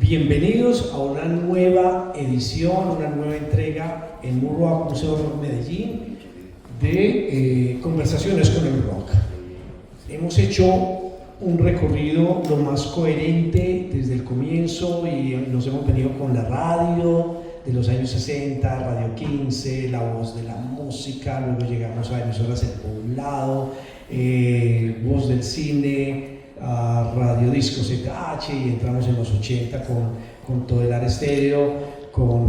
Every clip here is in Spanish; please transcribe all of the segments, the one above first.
Bienvenidos a una nueva edición, una nueva entrega en Rock Museo Rock Medellín de Conversaciones con el Rock. Hemos hecho un recorrido lo más coherente desde el comienzo y nos hemos venido con la radio de los años 60, Radio 15, La Voz de la Música, luego llegamos a emisoras El Poblado, Voz del Cine, a Radio Disco ZH, y entramos en los 80 con Todelar Estéreo, con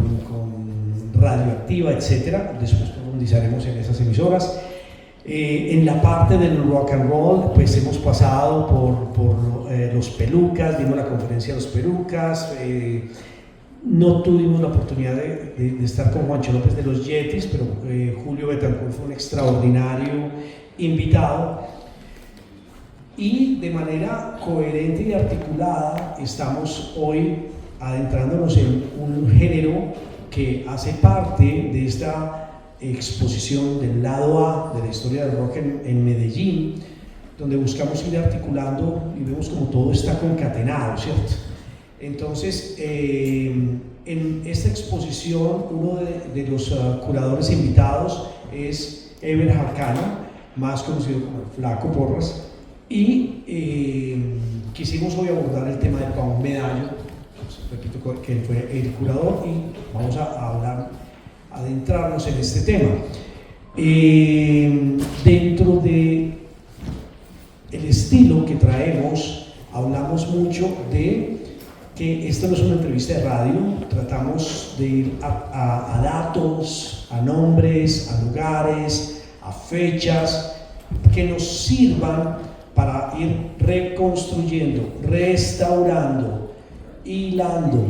Radioactiva, etc. Después profundizaremos en esas emisoras. En la parte del rock and roll, pues hemos pasado por Los Pelucas, vimos la conferencia de Los Pelucas, no tuvimos la oportunidad de estar con Juancho López de los Yetis, pero Julio Betancourt fue un extraordinario invitado. Y de manera coherente y articulada estamos hoy adentrándonos en un género que hace parte de esta exposición del lado A de la historia del rock en Medellín, donde buscamos ir articulando y vemos como todo está concatenado, ¿cierto? Entonces, en esta exposición, uno de los curadores invitados es Ever Harcano, más conocido como el Flaco Porras, y quisimos hoy abordar el tema de Pau Medallo, repito que él fue el curador, y vamos a adentrarnos en este tema. Dentro de el estilo que traemos, hablamos mucho de que esta no es una entrevista de radio, tratamos de ir a datos, a nombres, a lugares, a fechas que nos sirvan para ir reconstruyendo, restaurando, hilando,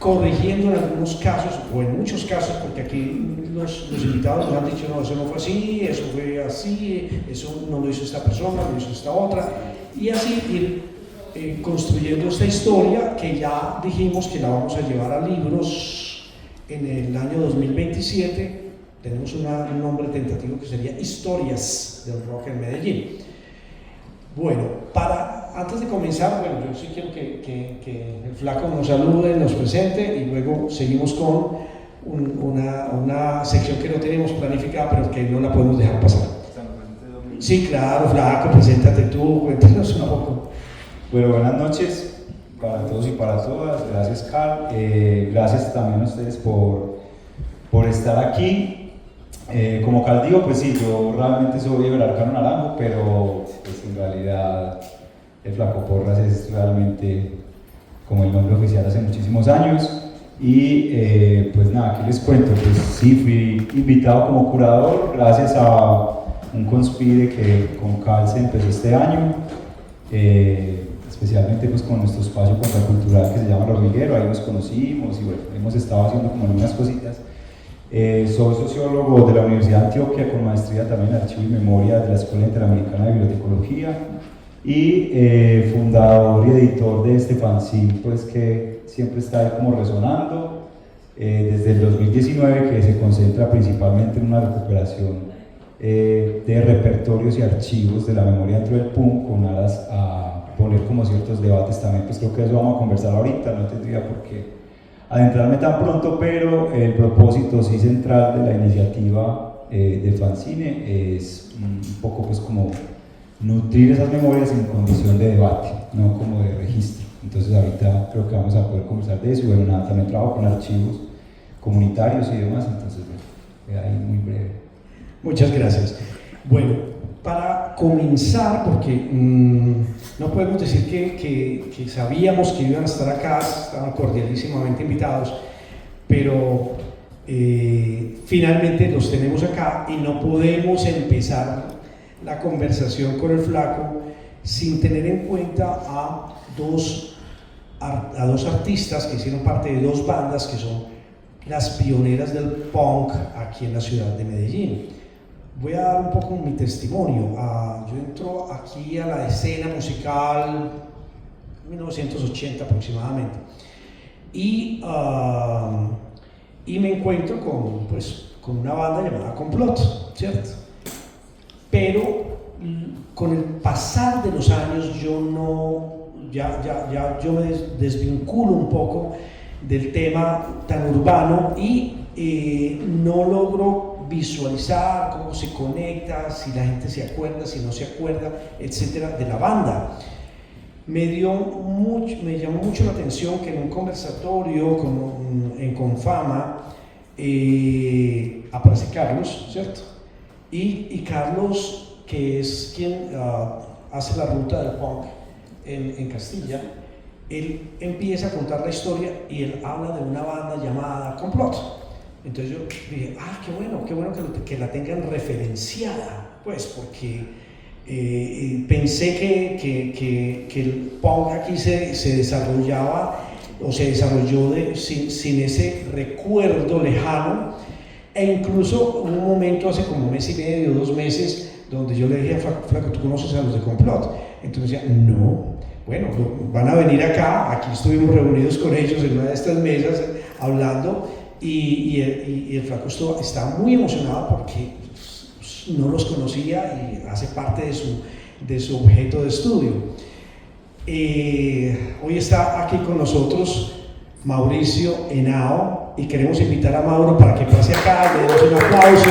corrigiendo en algunos casos, o en muchos casos, porque aquí los invitados nos han dicho, no, eso no fue así, eso fue así, eso no lo hizo esta persona, lo hizo esta otra, y así ir construyendo esta historia que ya dijimos que la vamos a llevar a libros en el año 2027. Tenemos un nombre tentativo que sería Historias del Rock en Medellín. Bueno, antes de comenzar, yo sí quiero que el Flaco nos salude, nos presente, y luego seguimos con una sección que no tenemos planificada, pero que no la podemos dejar pasar. Sí, claro, Flaco, preséntate tú, cuéntanos un poco. Bueno, buenas noches para todos y para todas. Gracias, Carl. Gracias también a ustedes por estar aquí. Como Carl dijo, pues sí, yo realmente soy Ever Harcano Naranjo, pero pues en realidad el Flaco Porras es realmente como el nombre oficial hace muchísimos años. Y pues nada, aquí les cuento, pues sí, fui invitado como curador gracias a un conspire que con Carl se empezó este año, especialmente pues con nuestro espacio contracultural que se llama El Hormiguero. Ahí nos conocimos y bueno, hemos estado haciendo como algunas cositas. Soy sociólogo de la Universidad de Antioquia con maestría también en Archivo y Memoria de la Escuela Interamericana de Bibliotecología y fundador y editor de este fanzine, pues que siempre está ahí como resonando desde el 2019, que se concentra principalmente en una recuperación de repertorios y archivos de la memoria dentro del punk, con aras a poner como ciertos debates también. Pues creo que eso vamos a conversar ahorita, no tendría por qué adentrarme tan pronto, pero el propósito sí central de la iniciativa de fanzine es un poco pues como nutrir esas memorias en condición de debate, no como de registro. Entonces ahorita creo que vamos a poder conversar de eso. Y bueno, nada, también trabajo con archivos comunitarios y demás, entonces bueno, ahí muy breve. Muchas gracias. Bueno, para comenzar, porque no podemos decir que sabíamos que iban a estar acá, estaban cordialísimamente invitados, pero finalmente los tenemos acá y no podemos empezar la conversación con el Flaco sin tener en cuenta a dos artistas que hicieron parte de dos bandas que son las pioneras del punk aquí en la ciudad de Medellín. Voy a dar un poco mi testimonio. Yo entro aquí a la escena musical en 1980 aproximadamente y me encuentro con una banda llamada Complot, ¿cierto? Pero con el pasar de los años yo no ya yo me desvinculo un poco del tema tan urbano y no logro visualizar cómo se conecta, si la gente se acuerda, si no se acuerda, etcétera, de la banda. Me llamó mucho la atención que en un conversatorio en Confama aparece Carlos, ¿cierto? Y Carlos, que es quien hace la ruta del punk en Castilla, él empieza a contar la historia y él habla de una banda llamada Complot. Entonces yo dije, qué bueno que la tengan referenciada, pues, porque pensé que el punk aquí se desarrollaba o se desarrolló sin ese recuerdo lejano, e incluso hubo un momento hace como 1 mes y medio, 2 meses, donde yo le dije a Flaco, ¿tú conoces a los de Complot? Entonces decía, no, bueno, van a venir acá, aquí estuvimos reunidos con ellos en una de estas mesas hablando, y el Flaco estaba muy emocionado porque no los conocía y hace parte de su objeto de estudio. Hoy está aquí con nosotros Mauricio Henao y queremos invitar a Mauro para que pase acá, le demos un aplauso.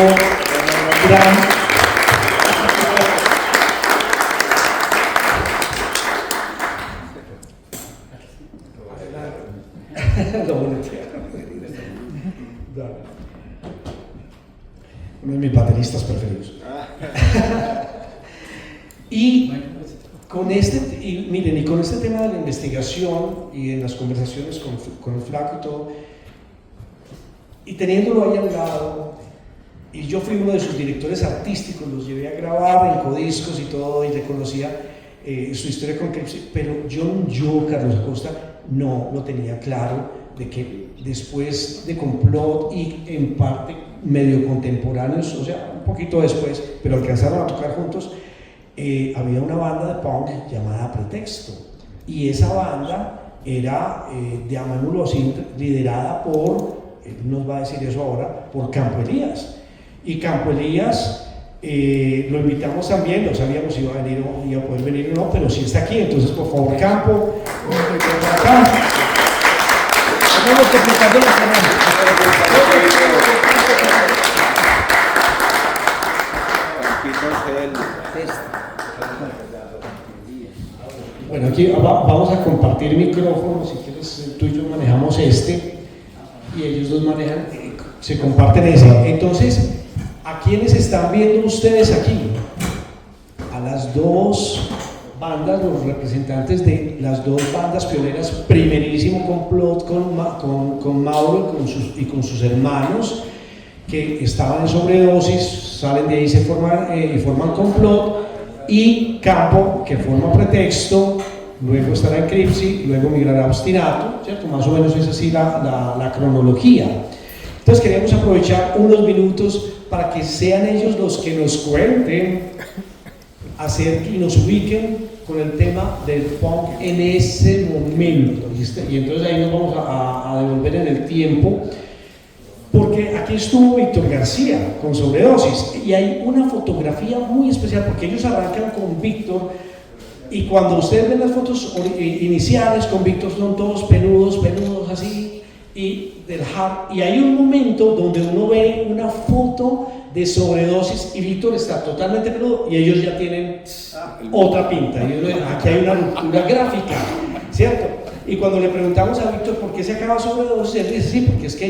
Uno de mis bateristas preferidos. Y con este tema de la investigación y en las conversaciones con el Flaco y todo, y teniéndolo ahí al lado, y yo fui uno de sus directores artísticos, los llevé a grabar en Codiscos y todo, y reconocía su historia con Cripsy, pero yo, Carlos Acosta, no lo tenía claro, de que después de Complot y en parte medio contemporáneos, o sea, un poquito después, pero alcanzaron a tocar juntos, había una banda de punk llamada Pretexto, y esa banda era de Amanulosín, liderada por, nos va a decir eso ahora, por Campo Elías. Y Campo Elías lo invitamos también, no sabíamos si iba a venir o iba a poder venir o no, pero sí está aquí, entonces por favor, Campo, bueno, aquí vamos a compartir micrófono, si quieres tú y yo manejamos este y ellos dos manejan, se comparten ese. Entonces, ¿a quiénes están viendo ustedes aquí? A las dos bandas, los representantes de las dos bandas pioneras, primerísimo Complot con Mauro y con sus hermanos, que estaban en sobredosis, salen de ahí y forman Complot, y Campo, que forma Pretexto, luego estará en Cripsy, luego migrará a Obstinato, ¿cierto? Más o menos es así la cronología. Entonces queremos aprovechar unos minutos para que sean ellos los que nos cuenten y nos ubiquen con el tema del punk en ese momento. Y entonces ahí nos vamos a devolver en el tiempo, porque aquí estuvo Víctor García con Sobredosis y hay una fotografía muy especial porque ellos arrancan con Víctor, y cuando ustedes ven las fotos iniciales con Víctor son todos peludos así, y hay un momento donde uno ve una foto de Sobredosis y Víctor está totalmente peludo y ellos ya tienen otra pinta, y aquí hay una ruptura gráfica, ¿cierto? Y cuando le preguntamos a Víctor por qué se acaba Sobredosis, él dice, sí, porque es que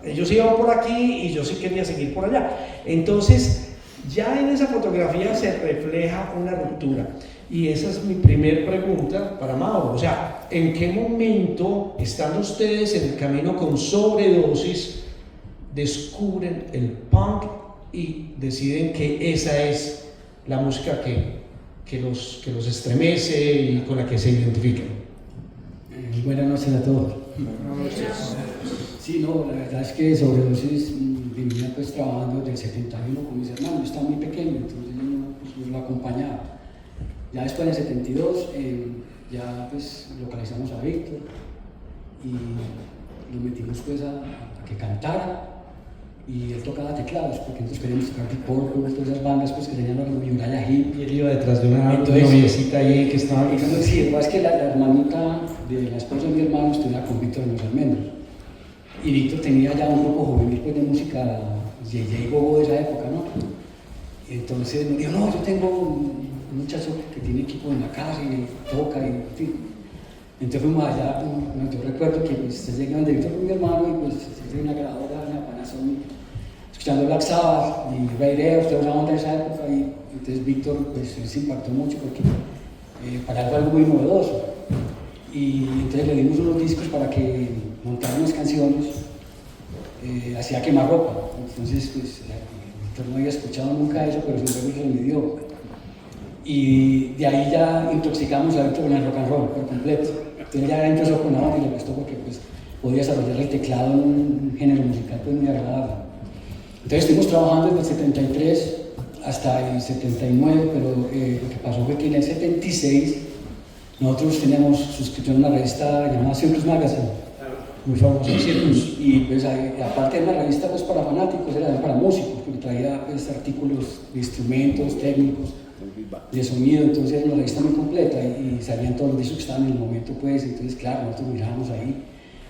ellos iban por aquí y yo sí quería seguir por allá. Entonces, ya en esa fotografía se refleja una ruptura. Y esa es mi primer pregunta para Mauro. O sea, ¿en qué momento están ustedes en el camino con Sobredosis, descubren el punk y deciden que esa es la música que los estremece y con la que se identifican? Buenas noches a todos. Buenas noches. Sí, no, la verdad es que Sobredosis venía pues trabajando desde el 71 con mis hermanos. Yo estaba muy pequeño, entonces yo pues, lo acompañaba. Ya después del 72 ya pues localizamos a Víctor y lo metimos pues a que cantara, y él tocaba teclados, porque nosotros queríamos tocar Deep Purple, todas esas bandas pues, que tenían la Uriah Heep. Y él iba detrás de una Entonces, noviecita ahí que estaba... Entonces, sí, es que la hermanita de la esposa de mi hermano estudiaba con Víctor en Los Almendros. Y Víctor tenía ya un grupo juvenil pues, de música, JJ Gogo de esa época, ¿no? Entonces me dijo, no, yo tengo un muchacho que tiene equipo en la casa y toca y en fin. Entonces fuimos allá, yo recuerdo que pues, se llegaban de Víctor con mi hermano y pues se hizo una grabadora, una Panasonic, escuchando Black Sabbath y Raiders, toda esa onda de esa época. Y entonces Víctor pues, se impactó mucho porque para él fue algo muy novedoso. Y entonces le dimos unos discos para que montara unas canciones, hacía quemarropa. Entonces pues, Víctor no había escuchado nunca eso, pero siempre se lo midió. Y de ahí ya intoxicamos a Víctor con el rock and roll por completo. Entonces ya empezó con la onda y le gustó porque pues, podía desarrollar el teclado en un género musical pues, muy agradable. Entonces estuvimos trabajando desde el 73 hasta el 79, pero lo que pasó fue que en el 76 nosotros teníamos suscripción a una revista llamada Circus Magazine, muy famosa, Circus, y pues aparte de una revista pues, para fanáticos, era para músicos, porque traía pues, artículos de instrumentos, técnicos, de sonido, entonces era una revista muy completa y salían todos los discos que estaban en el momento, pues, entonces claro, nosotros mirábamos ahí.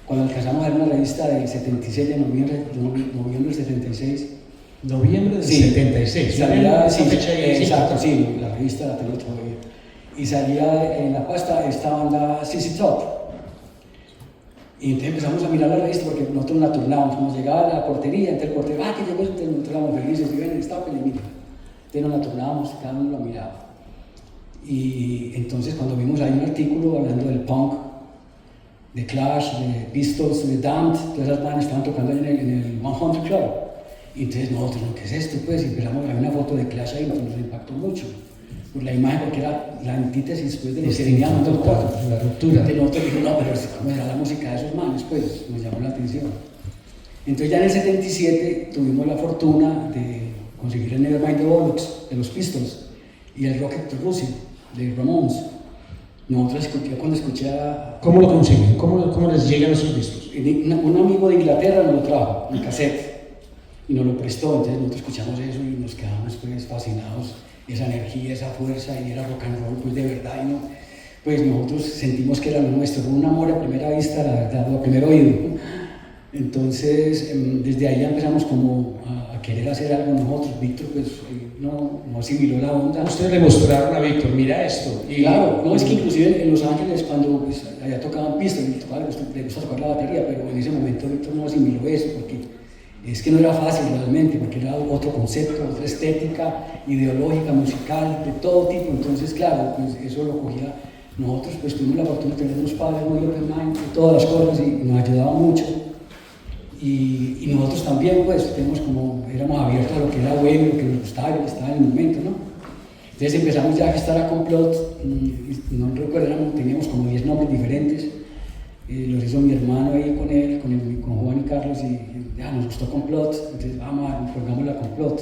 Cuando alcanzamos a ver una revista del 76, de noviembre del 76. Noviembre del Sí, 76. Salía, sí, fecha ahí, exacto, sí, la revista la tengo todavía. Y salía en la pasta esta banda CC Top. Y entonces empezamos a mirar la revista porque nosotros la turnábamos. Cuando llegaba a la portería, entonces el portero, que llegó, entonces nosotros éramos felices, y ven, está pequeñita. Entonces nos la turnábamos, cada uno lo miraba. Y entonces cuando vimos ahí un artículo hablando del punk, de Clash, de Pistols, de Damned, todas esas bandas estaban tocando en el 100 Club. Y entonces nosotros, ¿qué es esto? Pues, y empezamos a ver una foto de Clash ahí, nos impactó mucho. Por la imagen, porque era la antítesis pues, de los que teníamos los cuatro. La ruptura. Entonces nosotros dijimos, no, pero ¿cómo era la música de esos manes? Pues nos llamó la atención. Entonces ya en el 77 tuvimos la fortuna de conseguir el Nevermind the Bollocks de los Pistols y el Rocket to Russia de Ramones. Nosotros cuando escuché a... ¿Cómo lo consiguen? ¿Cómo les llegan esos discos? Un amigo de Inglaterra nos lo trajo en cassette y nos lo prestó, entonces nosotros escuchamos eso y nos quedamos pues, fascinados, esa energía, esa fuerza, y era rock and roll pues de verdad, y no, pues nosotros sentimos que era lo nuestro, fue un amor a primera vista, la verdad, a primer oído. Entonces desde ahí ya empezamos como a querer hacer algo nosotros. Víctor pues no asimiló la onda. Ustedes le mostraron a Víctor, mira esto. Y claro, no, es que inclusive en Los Ángeles cuando pues, allá tocaban pistas, le gusta tocar la batería, pero en ese momento Víctor no asimiló eso, porque es que no era fácil realmente, porque era otro concepto, otra estética ideológica, musical, de todo tipo. Entonces claro, pues eso lo cogía. Nosotros pues tuvimos la fortuna de tener unos padres muy open mind de todas las cosas y nos ayudaban mucho. Y nosotros también pues éramos abiertos a lo que era bueno, lo que nos gustaba, lo que estaba en el momento, ¿no? Entonces empezamos ya a gestar a Complot, no recuerdo, teníamos como 10 nombres diferentes, los hizo mi hermano ahí con Juan y Carlos, y ya nos gustó Complot, entonces vamos a formamos la Complot.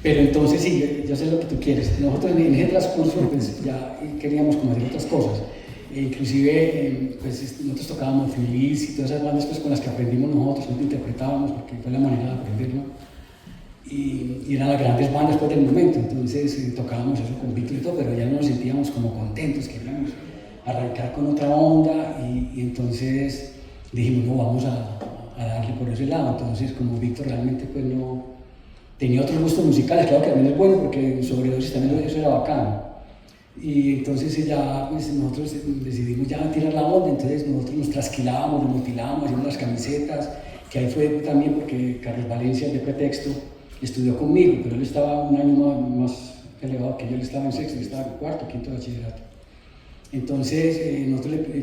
Pero entonces sí, yo sé lo que tú quieres. Nosotros en ese transcurso pues, ya queríamos como hacer otras cosas. Inclusive pues, nosotros tocábamos Feliz y todas esas bandas pues, con las que aprendimos nosotros interpretábamos, porque fue la manera de aprender, ¿no? Y eran las grandes bandas pues, del momento, entonces tocábamos eso con Víctor y todo, pero ya no nos sentíamos como contentos, queríamos arrancar con otra onda, y entonces dijimos, no, vamos a darle por ese lado. Entonces como Víctor realmente pues no tenía otros gustos musicales, claro que también es bueno, porque en Sobredosis también eso era bacano. Y entonces ya pues, nosotros decidimos ya tirar la onda, entonces nosotros nos trasquilábamos, nos mutilábamos, hacíamos las camisetas, que ahí fue también porque Carlos Valencia, de Pretexto, estudió conmigo, pero él estaba un año más elevado que yo, él estaba en sexto, yo estaba en cuarto, quinto de bachillerato. Entonces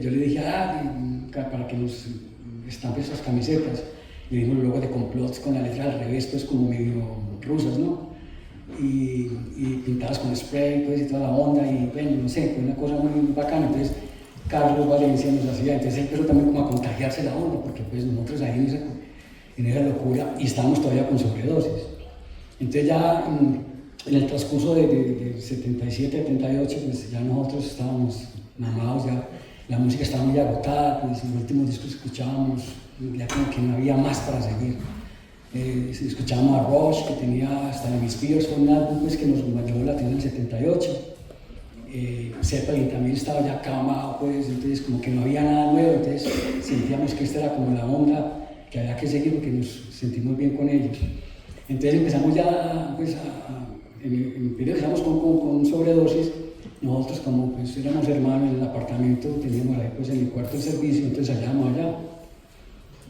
yo le dije, para que nos estampe esas camisetas, le dimos los logos de Complot con la letra al revés, pues como medio rusas, ¿no? Y pintadas con spray, pues, y toda la onda, y bueno, no sé, fue una cosa muy bacana. Entonces Carlos Valencia nos hacía, entonces él empezó también como a contagiarse la onda, porque pues nosotros ahí en esa locura, y estábamos todavía con Sobredosis. Entonces ya en el transcurso de 77, 78, pues ya nosotros estábamos mamados, ya la música estaba muy agotada, pues los últimos discos que escuchábamos, ya como que no había más para seguir. escuchábamos a Rush, que tenía hasta Lemmy Spears, fue un álbum pues, que nos llevó la tienda en el 78. Zeppelin también estaba ya acabado, pues, entonces como que no había nada nuevo, entonces sentíamos que esta era como la onda que había que seguir porque nos sentimos bien con ellos. Entonces empezamos ya, pues, en el periodo empezamos con sobredosis. Nosotros como pues éramos hermanos en el apartamento, teníamos ahí pues en el cuarto de servicio, entonces salíamos allá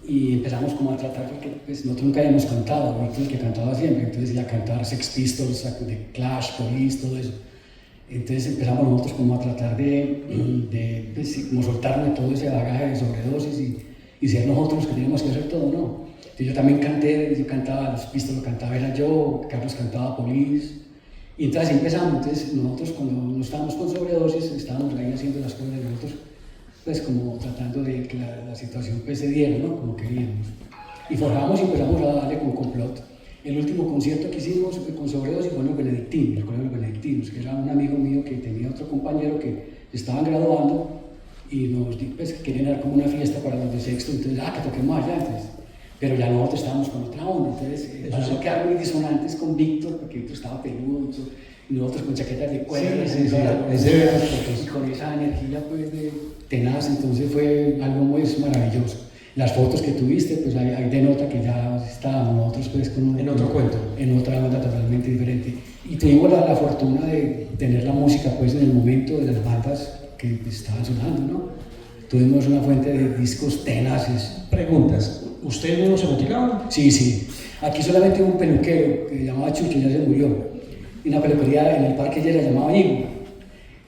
y empezamos como a tratar, porque pues nosotros nunca habíamos cantado, Víctor el que cantaba siempre, entonces ya cantar Sex Pistols, The Clash, Police, todo eso. Entonces empezamos nosotros como a tratar de pues, como soltarnos todo ese bagaje de sobredosis y ser nosotros los que teníamos que hacer todo, ¿no? Entonces yo también canté, yo cantaba Los Pistols, lo cantaba era yo, Carlos cantaba Police. Y entonces empezamos, entonces nosotros cuando no estábamos con sobredosis, estábamos ahí haciendo las cosas de nosotros, pues como tratando de que la situación pues se diera, ¿no? Como queríamos. Y forjamos y empezamos a darle con complot. El último concierto que hicimos con sobredosis fue en los Benedictinos, el Colegio de los Benedictinos, que era un amigo mío que tenía otro compañero que estaban graduando y nos pues, querían dar como una fiesta para los de sexto, entonces, que toquemos allá, entonces. Pero ya nosotros estábamos con otra onda, entonces eso quedaba muy disonantes con Víctor, porque Víctor estaba peludo, y nosotros con chaquetas de cuero, y con esa energía pues de tenaz, entonces fue algo muy maravilloso. Las fotos que tuviste, pues ahí denota que ya estábamos nosotros pues con en otro cuento, en otra onda totalmente diferente. Y tuvimos la fortuna de tener la música pues en el momento de las bandas que estaban sonando, ¿no? Tuvimos una fuente de discos tenaces. Preguntas, ¿ustedes no se mutilaban? Sí, sí. Aquí solamente hubo un peluquero que se llamaba Chucho, ya se murió. Y una peluquería en el Parque Llera llamaba Igo.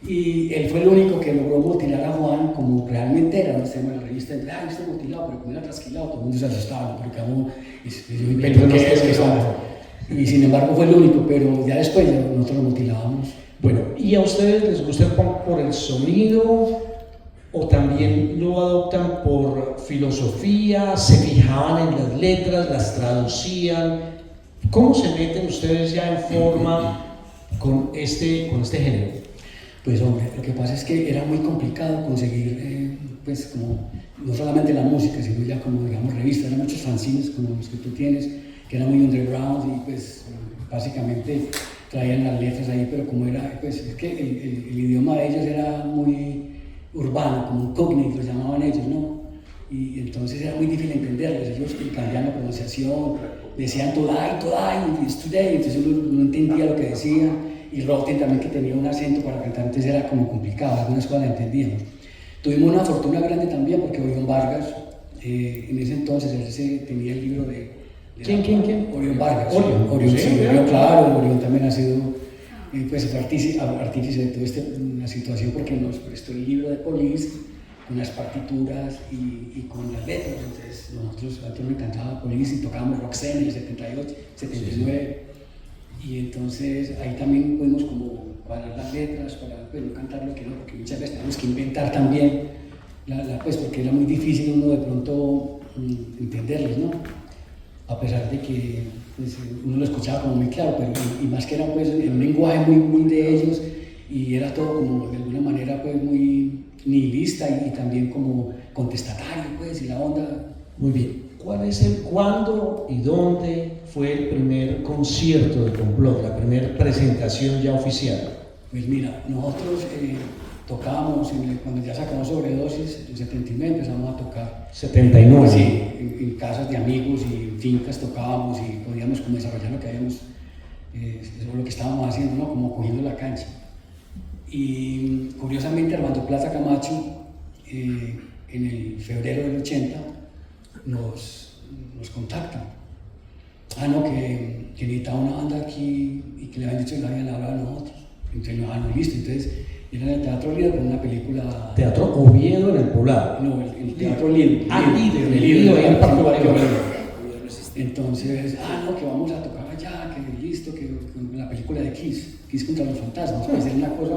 Y él fue el único que logró mutilar a Juan como realmente era. No sé, en la revista, está mutilado, pero como era trasquilado, todo el mundo se asustaba, porque y sin embargo fue el único, pero ya después nosotros lo mutilábamos. Bueno, ¿y a ustedes les gusta el punk por el sonido? ¿O también lo adoptan por filosofía? ¿Se fijaban en las letras, las traducían? ¿Cómo se meten ustedes ya en forma con este género? Pues hombre, lo que pasa es que era muy complicado conseguir, pues como, no solamente la música, sino ya como, digamos, revistas, eran muchos fanzines como los que tú tienes, que eran muy underground y pues básicamente traían las letras ahí, pero como era, pues es que el idioma de ellos era muy urbano, como cognate lo llamaban ellos, ¿no? Y entonces era muy difícil entenderlos, ellos cambiaban la pronunciación, decían today, entonces uno no entendía lo que decían, y Rotten también que tenía un acento para cantar, entonces era como complicado, algunas cosas la entendíamos. Tuvimos una fortuna grande también porque Orión Vargas, en ese entonces él tenía el libro de ¿Quién? Orión Vargas. Orión, sí, claro, Orión también ha sido pues artífice de toda la situación porque nos prestó el libro de Police con las partituras y con las letras. Entonces nosotros me encantaba Police y tocábamos Roxanne en el 78, 79 y entonces ahí también pudimos como cuadrar las letras para no cantar lo que no, porque muchas veces tenemos que inventar también pues porque era muy difícil uno de pronto entenderlos, ¿no? A pesar de que pues, uno lo escuchaba como muy claro, pero y más que era pues en un lenguaje muy de ellos y era todo como de alguna manera pues muy nihilista y también como contestatario pues y la onda. Muy bien, ¿cuándo y dónde fue el primer concierto de Complot, la primera presentación ya oficial? Pues mira, nosotros tocábamos, cuando ya sacamos Sobredosis, en 79 empezamos a tocar. 79. Sí, en casas de amigos y en fincas tocábamos y podíamos como desarrollar lo que habíamos, eso es lo que estábamos haciendo, ¿no? Como cogiendo la cancha. Y curiosamente Armando Plaza Camacho, en el febrero del 80, nos contacta. Que necesitaba una banda aquí y que le habían dicho que le habían hablado a nosotros. Entonces no, listo. Entonces era en el Teatro Lido con una película. ¿Teatro Oviedo en el Poblado? No, el Teatro Lido. Lido, ahí en el Parque Oviedo. Entonces, que vamos a tocar allá, que listo, que con la película de Kiss contra los fantasmas, pues era una cosa.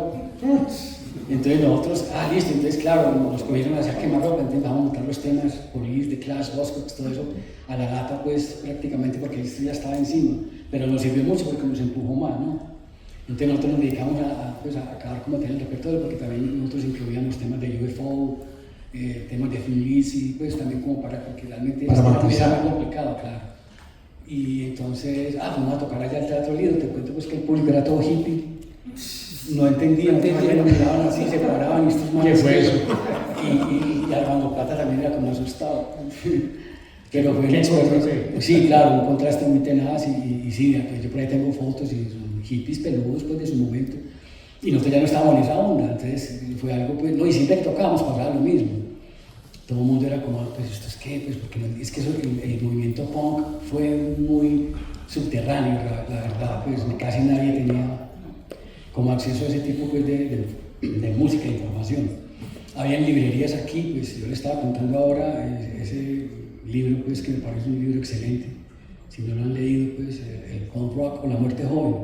Entonces nosotros, listo, entonces claro, nos cogieron hacia quemarropa, entonces vamos a montar los temas, Police, The Clash, Buzzcocks, todo eso, a la lata pues prácticamente porque esto ya estaba encima, pero nos sirvió mucho porque nos empujó más, ¿no? Entonces nosotros nos dedicamos a acabar como tener el repertorio porque también nosotros incluíamos temas de UFO, temas de Phil Lizzy, pues también como porque realmente para era muy complicado, claro. Y entonces, fuimos a tocar allá al Teatro Lido. Te cuento pues que el público era todo hippie. No entendían, me miraban así, se paraban y estos manes. ¿Qué fue eso? Y Armando Plata también era como asustado. Pero fue ¿Qué cosa? sí, claro, un contraste muy tenaz y sí, pues yo por ahí tengo fotos y son hippies peludos pues de su momento. Y nosotros ya no estábamos en esa onda, entonces fue algo pues, no, y siempre que tocábamos pasaba lo mismo. Todo el mundo era como, pues esto es qué, pues porque no, es que eso, el movimiento punk fue muy subterráneo, la verdad, pues casi nadie tenía como acceso a ese tipo pues, de música e información. Habían librerías aquí, pues yo le estaba contando ahora ese libro pues que me parece un libro excelente. Si no lo han leído, pues el Punk Rock o La Muerte Joven.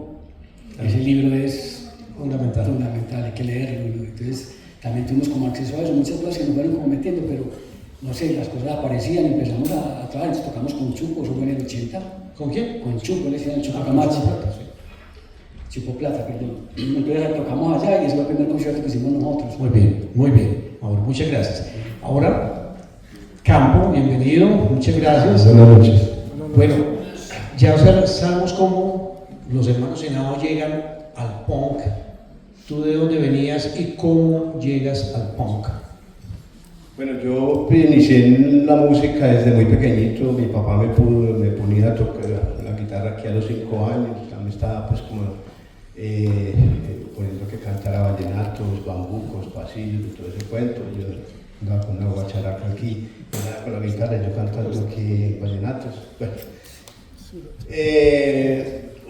Ese libro es fundamental, hay que leerlo. Entonces también tuvimos como acceso a eso, muchas cosas que nos fueron como metiendo, pero no sé, las cosas aparecían, empezamos a trabajar, entonces tocamos con Chupo, eso fue en el 80. ¿Con quién? Con Chupo, le decían Chupo Camacho. Chupo Plata, perdón. Entonces tocamos allá y ese fue el primer concierto que hicimos nosotros. Muy bien, muy bien. Ahora, muchas gracias. Ahora, Campo, bienvenido, muchas gracias. Buenas noches. Bueno, ya sabemos cómo los hermanos Henao llegan al punk. ¿Tú de dónde venías y cómo llegas al punk? Bueno, yo inicié en la música desde muy pequeñito. Mi papá me ponía a tocar la guitarra aquí a los 5 años. Ya me estaba pues como poniendo que cantara vallenatos, bambucos, pasillos y todo ese cuento. Yo andaba con una guacharaca aquí, andaba con la guitarra, yo cantando aquí vallenatos. Bueno,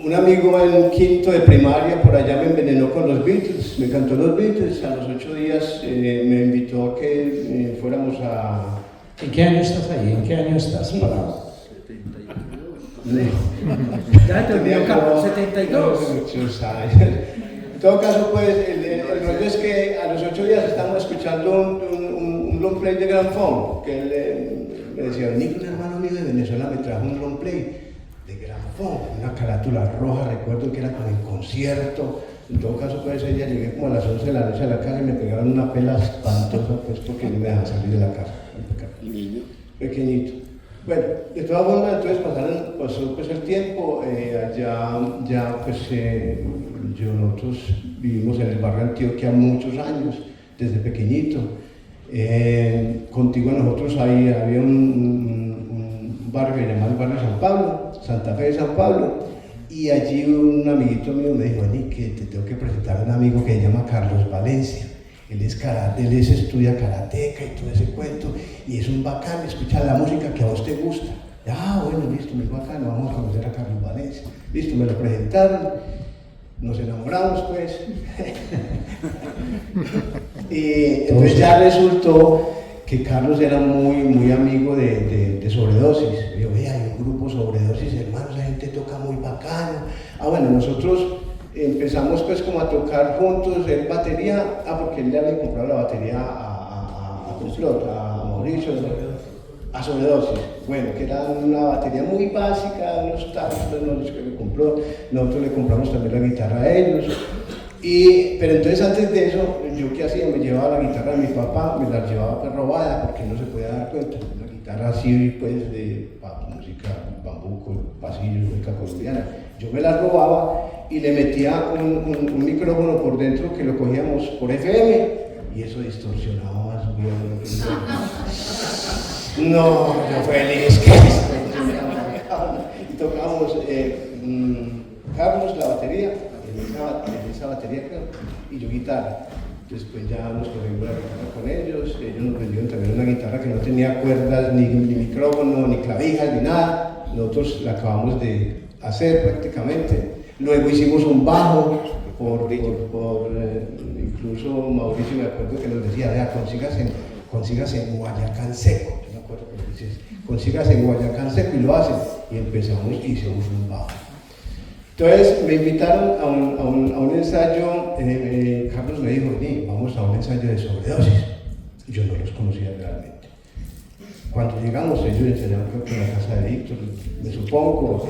un amigo en quinto de primaria por allá me envenenó con los Beatles, me cantó los Beatles. A los 8 días me invitó a que fuéramos a... ¿En qué año estás ahí? ¿En qué año estás parado? Ya terminó Carlos, 72. Muchos años. En todo caso, pues, el rollo es que a los 8 días estábamos escuchando un long play de Gramophone, que él me decía, Nico, un hermano mío de Venezuela me trajo un long play de Gramophone, una carátula roja, recuerdo que era como en concierto. En todo caso, pues, ella llegué como a las 11 de la noche a la casa y me pegaron una pela espantosa, pues, porque no me dejaban salir de la casa. Niño. Pequeñito. Bueno, de todas formas, entonces pasó pues el tiempo, allá ya pues nosotros vivimos en el barrio Antioquia muchos años, desde pequeñito. Contigo nosotros ahí había un barrio que se llamaba el barrio San Pablo, Santa Fe de San Pablo, y allí un amiguito mío me dijo, Ani, que te tengo que presentar a un amigo que se llama Carlos Valencia. Él estudia karateca y todo ese cuento, y es un bacán, escucha la música que a vos te gusta. Bueno, listo, muy bacán, vamos a conocer a Carlos Valencia. Listo, me lo presentaron, nos enamoramos pues. Y entonces ya resultó que Carlos era muy amigo de Sobredosis. Yo veía, hay un grupo Sobredosis, hermano, esa gente toca muy bacano. Bueno, nosotros empezamos pues como a tocar juntos, él batería, porque él le había comprado la batería a Complot, a Mauricio, a Sobredosis. Bueno, que era una batería muy básica, unos tacos, que le compró, nosotros le compramos también la guitarra a ellos. Pero entonces antes de eso, yo qué hacía, me llevaba la guitarra de mi papá, me la llevaba pues robada porque no se podía dar cuenta. La guitarra así pues de música, bambuco, pasillo, música colombiana. Yo me la robaba y le metía un micrófono por dentro que lo cogíamos por FM y eso distorsionaba más. No, yo feliz que y tocábamos Carlos la batería, esa batería creo, y yo guitarra. Después ya nos cogimos la guitarra con ellos nos vendieron también una guitarra que no tenía cuerdas, ni micrófono, ni clavijas, ni nada. Nosotros la acabamos de hacer prácticamente. Luego hicimos un bajo, incluso Mauricio me acuerdo que nos decía, vea, consígase en Guayacán Seco. Yo me acuerdo que dices, consígase en Guayacán Seco y lo hacen. Y empezamos y hicimos un bajo. Entonces me invitaron a un ensayo, Carlos me dijo, vamos a un ensayo de Sobredosis. Yo no los conocía realmente. Cuando llegamos, ellos ensayaron creo que en la casa de Víctor, me supongo,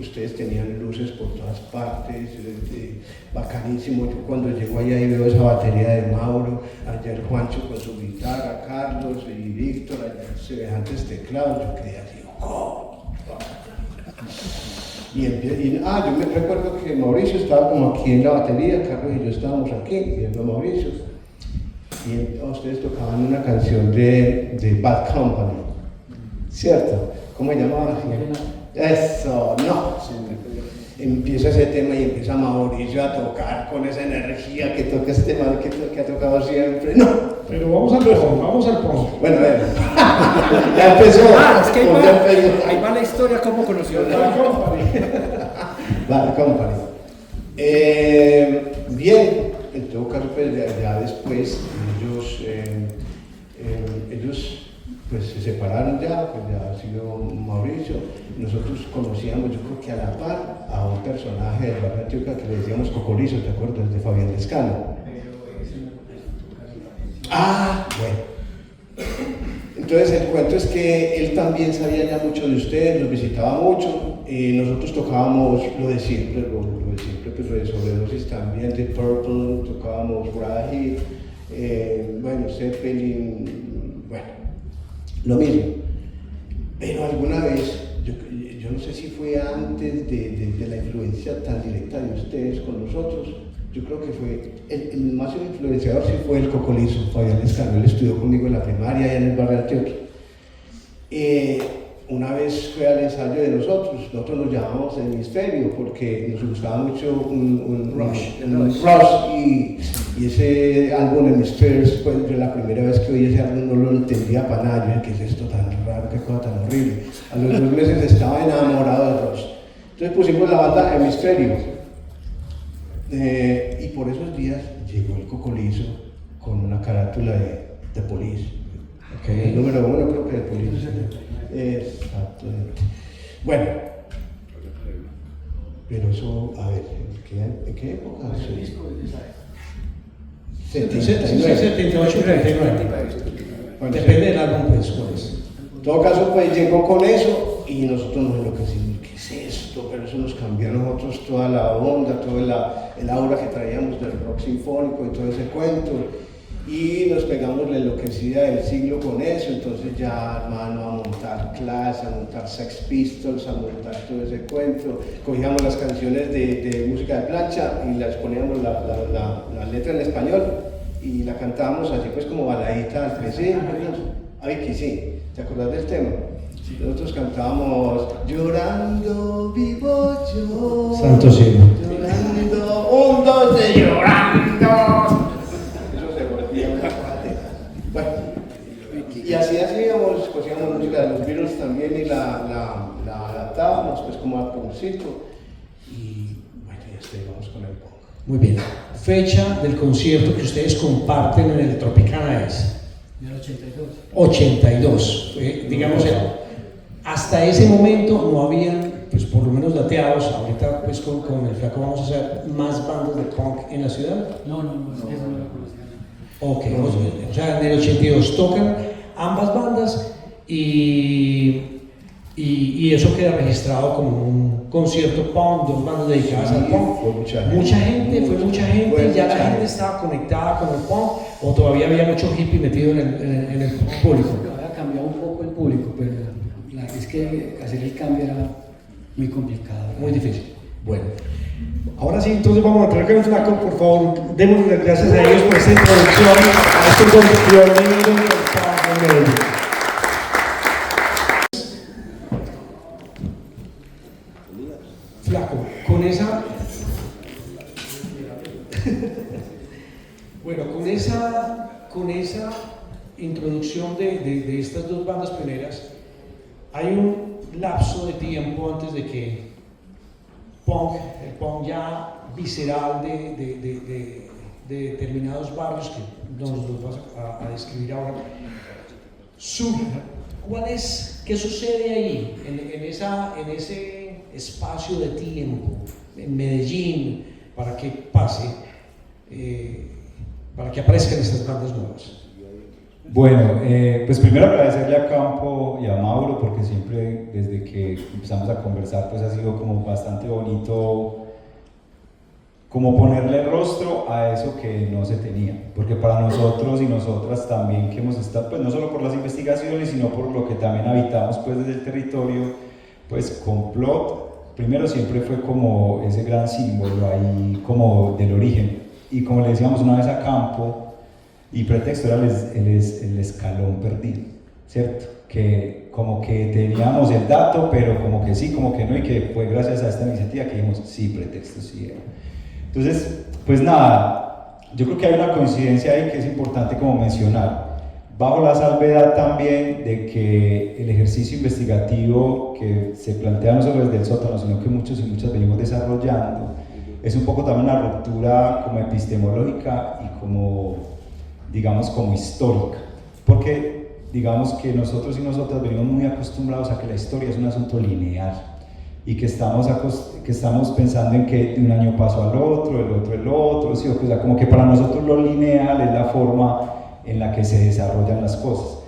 ustedes tenían luces por todas partes, bacanísimo. Yo cuando llego allá y veo esa batería de Mauro, allá el Juancho con su guitarra, Carlos y Víctor, allá semejantes teclados, yo quedé así, ¡oh! Yo me recuerdo que Mauricio estaba como aquí en la batería, Carlos y yo estábamos aquí, viendo a Mauricio. Y ustedes tocaban una canción de Bad Company, ¿cierto? ¿Cómo se llamaba? Eso, no. Empieza ese tema y empieza Mauricio a tocar con esa energía que toca este man que ha tocado siempre. No. Pero vamos al punk, vamos al punk. Bueno, ya empezó. Es que ahí va la historia, cómo conoció Bad Company. Bad Company. Bien, en todo caso, pues ya después ellos pues se separaron ya, pues ya ha sido Mauricio. Nosotros conocíamos, yo creo que a la par, a un personaje del barrio Antioquia que le decíamos Cocolizo, ¿te acuerdas? De Fabián Lescano. Bueno. Entonces el cuento es que él también sabía ya mucho de ustedes, los visitaba mucho, nosotros tocábamos lo de siempre, pues lo de Sobredosis también, de Purple, tocábamos Radiohead, Zeppelin, bueno, lo mismo. Pero alguna vez, yo no sé si fue antes de la influencia tan directa de ustedes con nosotros, yo creo que fue el máximo influenciador sí fue el Cocolizo, Fabián Lescano. Él estudió conmigo en la primaria allá en el barrio Antioquia. Una vez fue al ensayo de nosotros nos llamamos Hemisferio porque nos gustaba mucho un Rush y ese álbum Hemisferio, pues yo la primera vez que oí ese álbum no lo entendía para nada. Yo dije, ¿qué es esto tan raro? ¿Qué cosa tan horrible? A los 2 meses estaba enamorado de Rush. Entonces pusimos la banda Hemisferio. Y por esos días llegó el Cocolizo con una carátula de Police. El número 1 creo que de Police. Exactamente. Bueno, pero eso, a ver, ¿en qué época? 78, 39. Bueno, Depende del álbum, pues, cuál es. En todo caso, pues llegó con eso y nosotros nos enloquecimos. ¿Qué es esto? Pero eso nos cambió a nosotros toda la onda, todo el aura que traíamos del rock sinfónico y todo ese cuento. Y nos pegamos la enloquecida del siglo con eso. Entonces ya, hermano, a montar Clash, a montar Sex Pistols, a montar todo ese cuento. Cogíamos las canciones de música de plancha y las poníamos la letra en español y la cantábamos así pues como baladita al principio. Ay, que sí. ¿Te acuerdas del tema? Sí. Nosotros cantábamos llorando vivo yo. Santo cielo. Llorando, 1, 2, de llorando. Eso se volvía una cuate. Bueno, y así hacíamos, cogíamos música de los Beatles también y la adaptábamos pues como a concierto. Y bueno, ya estuvimos con el punk. Muy bien. Fecha del concierto que ustedes comparten en el Tropicana es En el 82. 82. Digamos, hasta ese momento no habían, pues por lo menos dateados, ahorita pues con el Flaco vamos a hacer más bandas de punk en la ciudad. No, eso no lo conocía. Ok, o sea, en el 82 tocan ambas bandas y eso queda registrado como un concierto punk, 2 bandas dedicadas al punk. Fue mucha Fue mucha gente, Fue ya mucha la gente gente. estaba conectada con el punk o todavía había mucho hippie metido en el público. Había cambiado un poco el público, pero es que hacer el cambio era muy complicado. Muy difícil. Bueno, ahora sí, entonces vamos a entrar con el Flaco, por favor, démosle las gracias a ellos por esta introducción a este pionero del punk en Medellín. Flaco, con esa introducción de estas 2 bandas pioneras, hay un lapso de tiempo antes de que el punk ya visceral de determinados barrios que nos los vas a describir ahora, surja. ¿Qué sucede ahí, en ese espacio de tiempo, en Medellín, para que pase, para que aparezcan estas bandas nuevas? Bueno, pues primero agradecerle a Campo y a Mauro porque siempre desde que empezamos a conversar pues ha sido como bastante bonito como ponerle rostro a eso que no se tenía, porque para nosotros y nosotras también que hemos estado, pues no solo por las investigaciones, sino por lo que también habitamos pues desde el territorio, pues Complot, primero siempre fue como ese gran símbolo ahí, como del origen. Y como le decíamos una vez a Campo, y Pretexto era el escalón perdido, ¿cierto? Que como que teníamos el dato, pero como que sí, como que no, y que fue gracias a esta iniciativa que dijimos, sí, Pretexto sí era. Entonces, pues nada, yo creo que hay una coincidencia ahí que es importante como mencionar, bajo la salvedad también de que el ejercicio investigativo que se plantea no solo desde el sótano, sino que muchos y muchas venimos desarrollando, es un poco también una ruptura como epistemológica y como, digamos, como histórica, porque digamos que nosotros y nosotras venimos muy acostumbrados a que la historia es un asunto lineal y que estamos pensando en que de un año pasó al otro, el otro, ¿sí? O sea, como que para nosotros lo lineal es la forma en la que se desarrollan las cosas.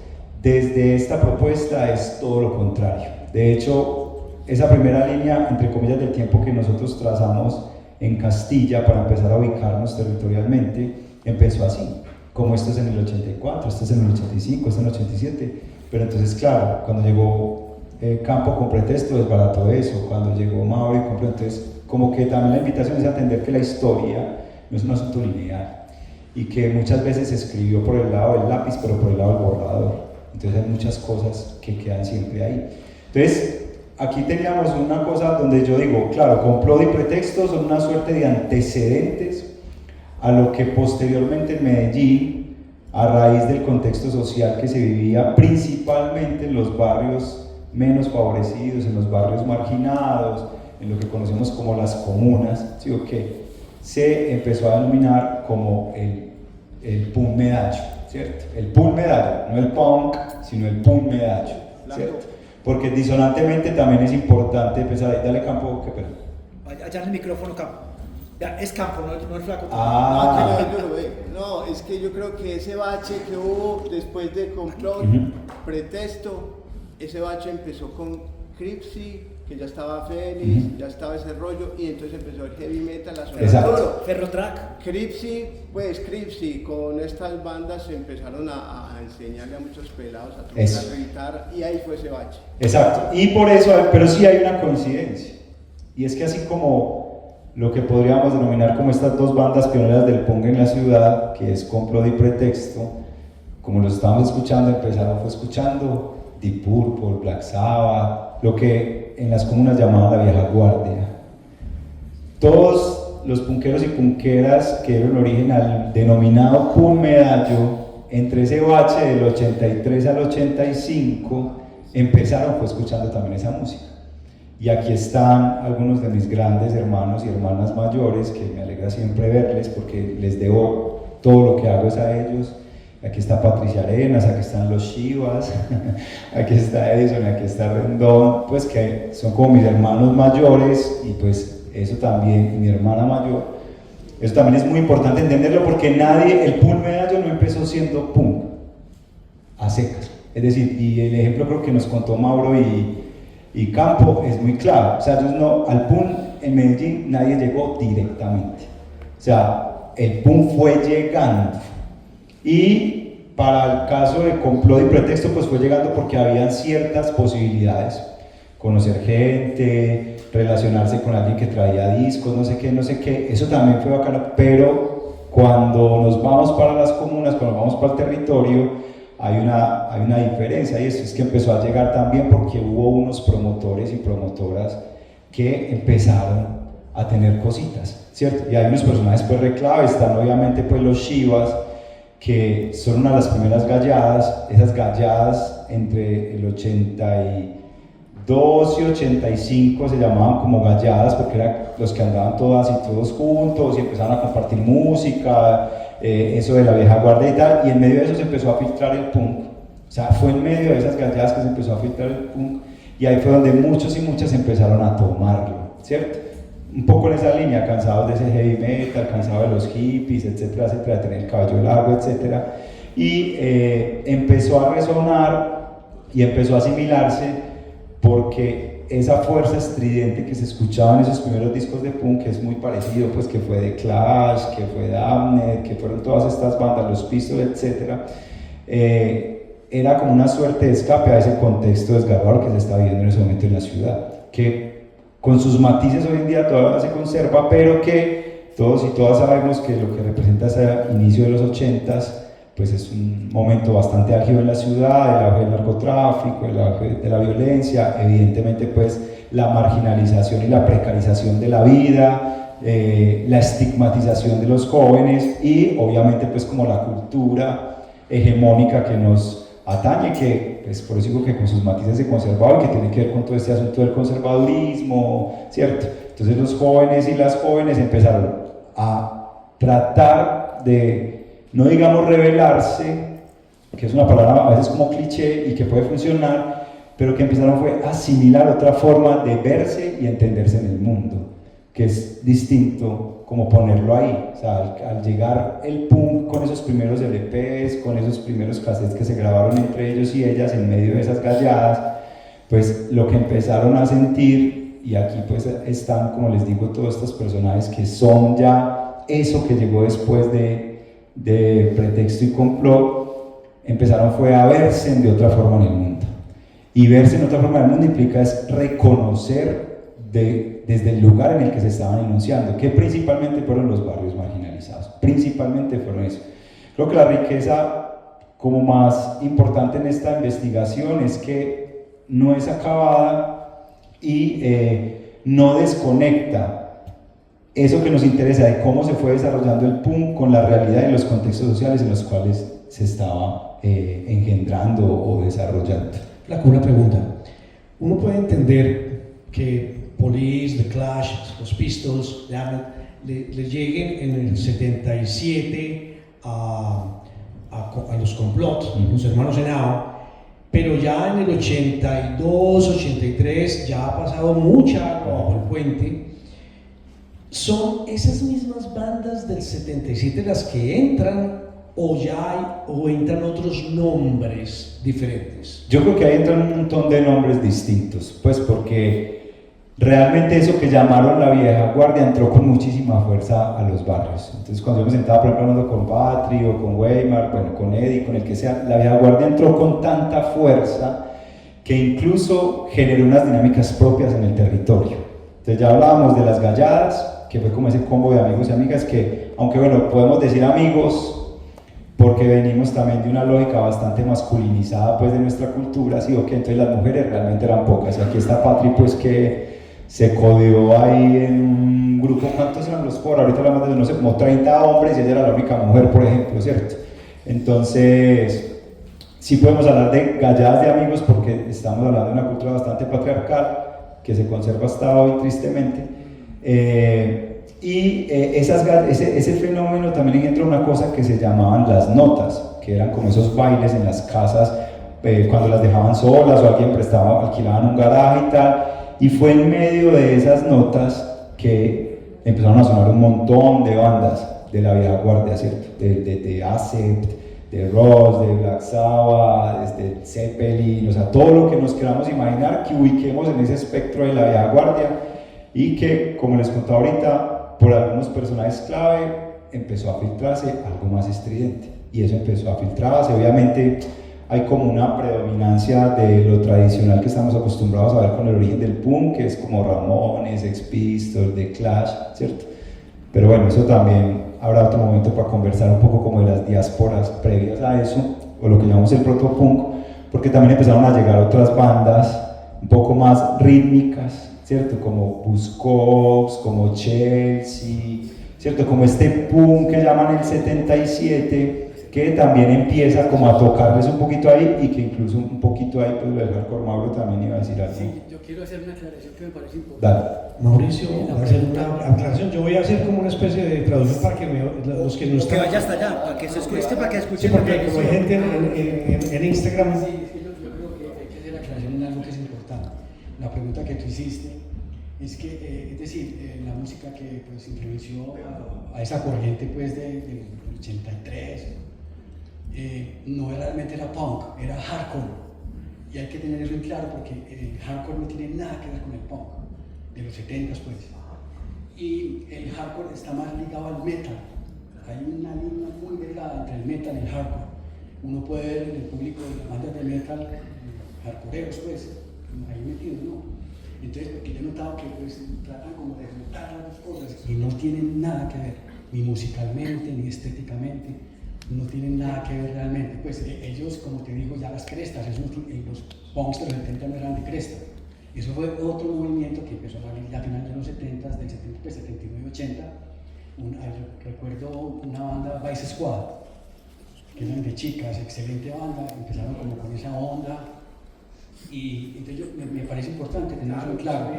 Desde esta propuesta es todo lo contrario. De hecho, esa primera línea, entre comillas, del tiempo que nosotros trazamos en Castilla para empezar a ubicarnos territorialmente, empezó así, como esto es en el 84, esto es en el 85, esto es en el 87, pero entonces claro, cuando llegó Campo con Pretexto desbarató eso, cuando llegó Mauro y compró, entonces como que también la invitación es a entender que la historia no es un asunto lineal y que muchas veces se escribió por el lado del lápiz, pero por el lado del borrador, entonces hay muchas cosas que quedan siempre ahí. Entonces, aquí teníamos una cosa donde yo digo, claro, Complot y Pretexto son una suerte de antecedentes a lo que posteriormente en Medellín, a raíz del contexto social que se vivía principalmente en los barrios menos favorecidos, en los barrios marginados, en lo que conocemos como las comunas, ¿sí o qué? Se empezó a denominar como el punk medallo, ¿cierto? El punk medallo, no el punk, sino el punk medallo, ¿cierto? Porque disonantemente también es importante empezar, dale Campo, qué pena. Allá en el micrófono, Campo. Ya, es Campo, no el flaco. No, es que yo creo que ese bache que hubo después de Complot, Pretexto, ese bache empezó con Cripsy, que ya estaba Félix, ya estaba ese rollo, y entonces empezó el heavy metal, la zona duro. Ferrotrack. Cripsy, con estas bandas empezaron a enseñarle a muchos pelados a tocar la guitarra, y ahí fue ese bache. Exacto, y por eso, pero sí hay una coincidencia, y es que así como lo que podríamos denominar como estas dos bandas pioneras del punk en la ciudad, que es Complot y Pretexto, como los estábamos escuchando, fue escuchando Deep Purple, Black Sabbath, lo que en las comunas llamaban la vieja guardia. Todos los punqueros y punqueras que dieron origen al denominado punk medallo, entre ese bache del 83 al 85, empezaron escuchando también esa música. Y aquí están algunos de mis grandes hermanos y hermanas mayores, que me alegra siempre verles porque les debo todo lo que hago es a ellos. Aquí está Patricia Arenas, aquí están los Chivas, aquí está Edison, aquí está Rendón, pues que son como mis hermanos mayores y pues eso también, y mi hermana mayor, eso también es muy importante entenderlo porque el punk medallo no empezó siendo punk, a secas, es decir, y el ejemplo creo que nos contó Mauro y Campo es muy claro, o sea, al punk en Medellín nadie llegó directamente, o sea, el punk fue llegando. Y para el caso de Complot y Pretexto, pues fue llegando porque habían ciertas posibilidades, conocer gente, relacionarse con alguien que traía discos, no sé qué, eso también fue bacano, pero cuando nos vamos para las comunas, cuando vamos para el territorio, hay una diferencia, y eso es que empezó a llegar también porque hubo unos promotores y promotoras que empezaron a tener cositas, ¿cierto? Y hay unos personajes pues reclave, están obviamente pues los Chivas, que son una de las primeras galladas, esas galladas entre el 82 y 85 se llamaban como galladas porque eran los que andaban todas y todos juntos y empezaban a compartir música, eso de la vieja guardia y tal, y en medio de eso se empezó a filtrar el punk, o sea, fue en medio de esas galladas que se empezó a filtrar el punk y ahí fue donde muchos y muchas empezaron a tomarlo, ¿cierto? Un poco en esa línea, cansados de ese heavy metal, cansados de los hippies, etcétera, etcétera, de tener el cabello largo, etcétera, y empezó a resonar y empezó a asimilarse porque esa fuerza estridente que se escuchaba en esos primeros discos de punk, que es muy parecido, pues que fue The Clash, que fue Damned, que fueron todas estas bandas, los Pistols, etcétera, era como una suerte de escape a ese contexto desgarrador que se está viviendo en ese momento en la ciudad, que con sus matices hoy en día todavía se conserva, pero que todos y todas sabemos que lo que representa ese inicio de los 80s, pues es un momento bastante álgido en la ciudad, el auge del narcotráfico, el auge de la violencia, evidentemente pues la marginalización y la precarización de la vida, la estigmatización de los jóvenes y obviamente pues como la cultura hegemónica que nos atañe, que pues por eso digo que con sus matices se conservaba y que tiene que ver con todo este asunto del conservadurismo, ¿cierto? Entonces los jóvenes y las jóvenes empezaron a tratar de, no digamos rebelarse, que es una palabra a veces como cliché y que puede funcionar, pero que empezaron fue a asimilar otra forma de verse y entenderse en el mundo, que es distinto como ponerlo ahí. O sea, al llegar el punk con esos primeros LPs, con esos primeros cassettes que se grabaron entre ellos y ellas en medio de esas galladas, pues lo que empezaron a sentir, y aquí pues están, como les digo, todos estos personajes que son ya eso que llegó después de Pretexto y Complot, empezaron fue a verse de otra forma en el mundo. Y verse en otra forma en el mundo implica es reconocer desde el lugar en el que se estaban enunciando, que principalmente fueron los barrios marginalizados, principalmente fueron eso. Creo que la riqueza como más importante en esta investigación es que no es acabada y no desconecta eso que nos interesa de cómo se fue desarrollando el punk con la realidad y los contextos sociales en los cuales se estaba engendrando o desarrollando. Una pregunta. Uno puede entender que Police, The Clash, los Pistols, le lleguen en el 77 a los Complot, los hermanos Henao, pero ya en el 82, 83 ya ha pasado mucha agua bajo el puente. ¿Son esas mismas bandas del 77 las que entran o entran otros nombres diferentes? Yo creo que ahí entran un montón de nombres distintos, pues porque realmente eso que llamaron la vieja guardia entró con muchísima fuerza a los barrios. Entonces cuando yo me sentaba, por ejemplo, hablando con Patri o con Weimar, bueno, con Eddie, con el que sea, la vieja guardia entró con tanta fuerza que incluso generó unas dinámicas propias en el territorio. Entonces ya hablábamos de las galladas, que fue como ese combo de amigos y amigas que, aunque bueno, podemos decir amigos, porque venimos también de una lógica bastante masculinizada pues de nuestra cultura, sí, ok, entonces las mujeres realmente eran pocas, y aquí está Patri pues que se codeó ahí en un grupo, ¿cuántos eran los por? Ahorita hablamos de, no sé, como 30 hombres y ella era la única mujer, por ejemplo, ¿cierto? Entonces, sí podemos hablar de galladas de amigos porque estamos hablando de una cultura bastante patriarcal que se conserva hasta hoy, tristemente. Ese fenómeno también entra una cosa que se llamaban las notas, que eran como esos bailes en las casas cuando las dejaban solas o alguien alquilaban un garaje y tal, y fue en medio de esas notas que empezaron a sonar un montón de bandas de la vieja guardia, ¿cierto? De Accept, de Ross, de Black Sabbath, de Zeppelin, o sea, todo lo que nos queramos imaginar que ubiquemos en ese espectro de la vieja guardia, y que, como les contaba ahorita, por algunos personajes clave empezó a filtrarse algo más estridente, y eso empezó a filtrarse. Obviamente hay como una predominancia de lo tradicional que estamos acostumbrados a ver con el origen del punk, que es como Ramones, Sex Pistols, The Clash, ¿cierto? Pero bueno, eso también habrá otro momento para conversar un poco como de las diásporas previas a eso, o lo que llamamos el protopunk, porque también empezaron a llegar otras bandas un poco más rítmicas, ¿cierto? Como Buzzcocks, como Chelsea, ¿cierto? Como este punk que llaman el 77, que también empieza como a tocarles un poquito ahí, y que incluso un poquito ahí pues el hardcore Mauro también iba a decir algo. Sí, yo quiero hacer una aclaración que me parece importante. Dale. Mauricio, va a hacer una aclaración. Yo voy a hacer como una especie de traducción para que los que no Que están... vaya hasta allá, para que se escuche, para que escuche. Sí, porque como hay gente en Instagram... Sí, es que yo creo que hay que hacer aclaración en algo que es importante. La pregunta que tú hiciste es que, es decir, la música que pues influenció a esa corriente pues del 83, no realmente era punk, era hardcore. Y hay que tener eso en claro porque el hardcore no tiene nada que ver con el punk de los 70s pues. Y el hardcore está más ligado al metal. Hay una línea muy delgada entre el metal y el hardcore. uno puede ver en el público de las bandas de metal, hardcoreos pues, ahí metidos, ¿no? Entonces, porque yo he notado que pues tratan como de juntar las dos cosas y no tienen nada que ver, ni musicalmente, ni estéticamente, no tienen nada que ver realmente. Pues ellos, como te digo, ya las crestas, los punks de los 70 no eran de cresta. Eso fue otro movimiento que empezó a salir ya a finales de los 70, del 70, pues 79 y 80. Recuerdo una banda, Vice Squad, que eran de chicas, excelente banda, empezaron como con esa onda. Y entonces me parece importante tener eso claro,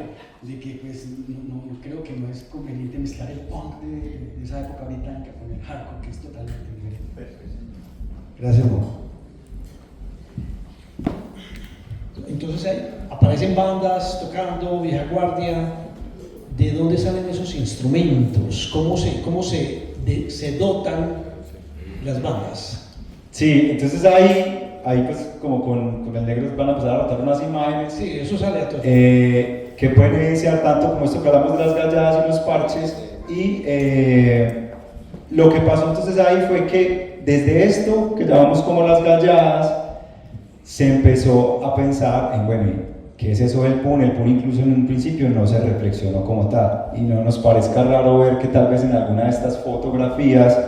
de que pues no creo que no es conveniente mezclar el punk de esa época británica con el hardcore, que es totalmente diferente. Gracias, Mo. Entonces ahí aparecen bandas tocando, vieja guardia. ¿De dónde salen esos instrumentos? ¿Cómo se dotan las bandas? Sí, entonces ahí pues como con el negro van a empezar a rotar unas imágenes. Sí, eso sale a todo. Que pueden evidenciar tanto como esto que hablamos de las galladas y los parches. Y lo que pasó entonces ahí fue que desde esto, que llamamos como las galladas, se empezó a pensar en, bueno, ¿qué es eso del punk? El punk incluso en un principio no se reflexionó como tal. Y no nos parezca raro ver que tal vez en alguna de estas fotografías